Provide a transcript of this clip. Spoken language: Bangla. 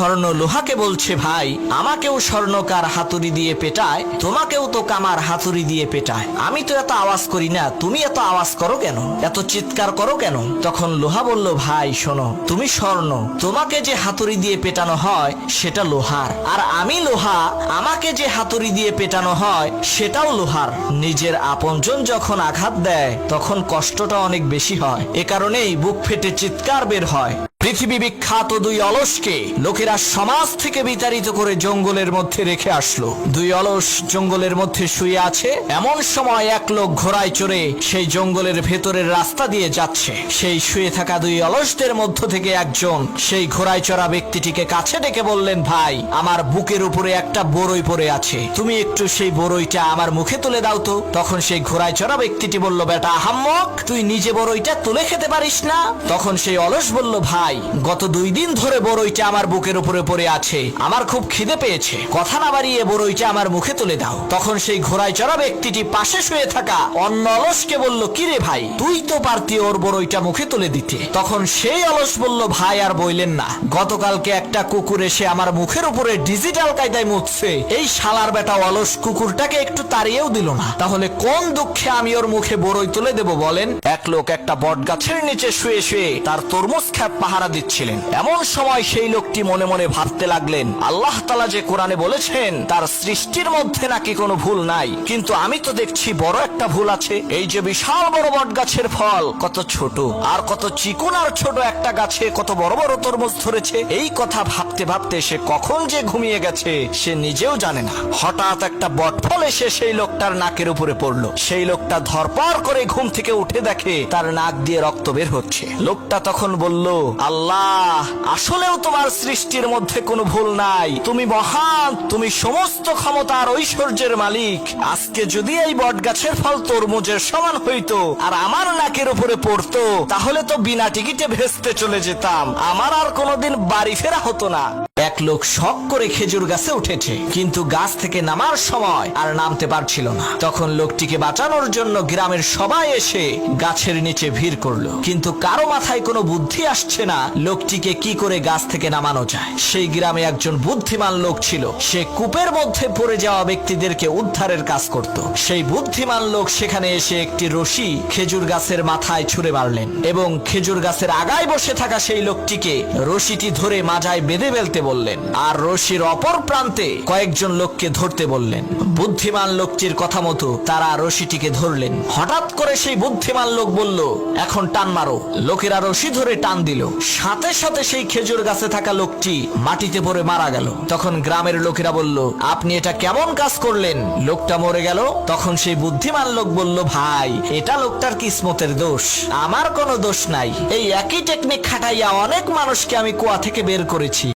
স্বর্ণ লোহাকে বলছে, ভাই আমাকেও স্বর্ণকার হাতুড়ি দিয়ে পেটায়, তোমাকেও তো কামার হাতুড়ি দিয়ে পেটায়, আমি তো এত আওয়াজ করি না, তুমি এত আওয়াজ করো কেন, এত চিৎকার করো কেন? তখন লোহা বলল, ভাই শোনো, তুমি স্বর্ণ, তোমাকে যে হাতুড়ি দিয়ে পেটানো হয় সেটা লোহার, আর আমি লোহা, আমাকে যে হাতুড়ি দিয়ে পেটানো হয় সেটাও লোহার। নিজের আপনজন যখন আঘাত দেয় তখন কষ্টটা অনেক বেশি হয়, এ কারণেই বুক ফেটে চিৎকার বের হয়। পৃথিবী বিখ্যাত দুই অলসকে লোকেরা সমাজ থেকে বিতাড়িত করে জঙ্গলের মধ্যে রেখে আসলো। দুই অলস জঙ্গলের মধ্যে শুয়ে আছে। এমন সময় এক লোক ঘোড়ায় চড়ে সেই জঙ্গলের ভেতরের রাস্তা দিয়ে যাচ্ছে। সেই শুয়ে থাকা দুই অলসদের মধ্য থেকে একজন সেই ঘোড়ায় চড়া ব্যক্তিটিকে কাছে ডেকে বললেন, ভাই আমার বুকের উপরে একটা বড়ই পড়ে আছে, তুমি একটু সেই বড়ইটা আমার মুখে তুলে দাও তো। তখন সেই ঘোড়ায় চড়া ব্যক্তিটি বলল, বেটা আহাম্মক, তুই নিজে বড়ইটা তুলে খেতে পারিস না? তখন সেই অলস বলল, ভাই গত 2 দিন ধরে বড়ইটা আমার বুকের উপরে পড়ে আছে, আমার খুব খিদে পেয়েছে, কথা না বাড়িয়ে বড়ইটা আমার মুখে তুলে দাও। তখন সেই ঘোড়ায় চড়া ব্যক্তিটি পাশে শুয়ে থাকা অন্য অলসকে বলল, কিরে ভাই, তুই তো পারতি ওর বড়ইটা মুখে তুলে দিতে। তখন সেই অলস বলল, ভাই আর বইলেন না, গতকালকে একটা কুকুর এসে আমার মুখের উপরে ডিজিটাল কায়দায় মুছছে, এই শালার বেটা অলস কুকুরটাকে একটু তাড়িয়েও দিল না, তাহলে কোন দুঃখে আমি ওর মুখে বড়ই তুলে দেব বলেন? এক লোক একটা বট গাছের নিচে শুয়ে শুয়ে তার তরমুজ খ্যাপ পাহারা দিচ্ছিলেন। এমন সময় সেই লোকটি মনে মনে ভাবতে লাগলেন, আল্লাহ তাআলা যে কোরআনে বলেছেন তার সৃষ্টির মধ্যে নাকি কোনো ভুল নাই, কিন্তু আমি তো দেখছি বড় একটা ভুল আছে। এই যে বিশাল বড় বট গাছের ফল কত ছোট, আর কত চিকন আর ছোট একটা গাছে কত বড় বড় তরমুজ ধরেছে। এই কথা ভাবতে ভাবতে সে কখন যে ঘুমিয়ে গেছে সে নিজেও জানে না। হঠাৎ একটা বট ফল এসে সেই লোকটার নাকের উপরে পড়লো। সেই লোকটা ধরপড় করে ঘুম থেকে উঠে দেখে তার নাক দিয়ে রক্ত বের হচ্ছে। লোকটা তখন বলল, আল্লাহ, আসলেও তোমার সৃষ্টির মধ্যে কোনো ভুল নাই, তুমি মহান, তুমি সমস্ত ক্ষমতার ঐশ্বর্যের মালিক। আজকে যদি এই বট গাছের ফল তরমুজের সমান হইতো আর আমার নাকের উপরে পড়তো, তাহলে তো বিনা টিকিটে ভেস্তে চলে যেতাম, আমার আর কোনোদিন বাড়ি ফেরা হতো না। এক লোক শখ করে খেজুর গাছে উঠেছে, কিন্তু গাছ থেকে নামার সময় আর নামতে পারছিল না। তখন লোকটিকে বাঁচানোর জন্য গ্রামের সবাই এসে গাছের নিচে ভিড় করলো, কিন্তু কারো মাথায় কোনো বুদ্ধি আসছে না লোকটিকে কি করে গাছ থেকে নামানো যায়। সেই গ্রামে একজন বুদ্ধিমান লোক ছিল, সে কূপের মধ্যে পড়ে যাওয়া ব্যক্তিদেরকে উদ্ধারের কাজ করত। সেই বুদ্ধিমান লোক সেখানে এসে একটি রশি খেজুর গাছের মাথায় ছুঁড়ে মারলেন এবং খেজুর গাছের আগায় বসে থাকা সেই লোকটিকে রশিটি ধরে মাজায় বেঁধে ফেলতে বললেন, আর রশির অপর প্রান্তে কয়েকজন লোককে ধরতে বললেন। বুদ্ধিমান লোকটির কথা মতো তারা রশিটিকে ধরলেন। হঠাৎ করে সেই বুদ্ধিমান লোক বলল, এখন টান মারো। লোকেরা রশি ধরে টান দিল, সাথে সাথে সেই খেজুর গাছে থাকা লোকটি মাটিতে পড়ে মারা গেল। তখন গ্রামের লোকেরা বলল, আপনি এটা কেমন কাজ করলেন, লোকটা মরে গেল। তখন সেই বুদ্ধিমান লোক বলল, ভাই এটা লোকটার কিসমতের দোষ, আমার কোনো দোষ নাই, এই একই টেকনিক খাটাইয়া অনেক মানুষকে আমি কুয়া থেকে বের করেছি।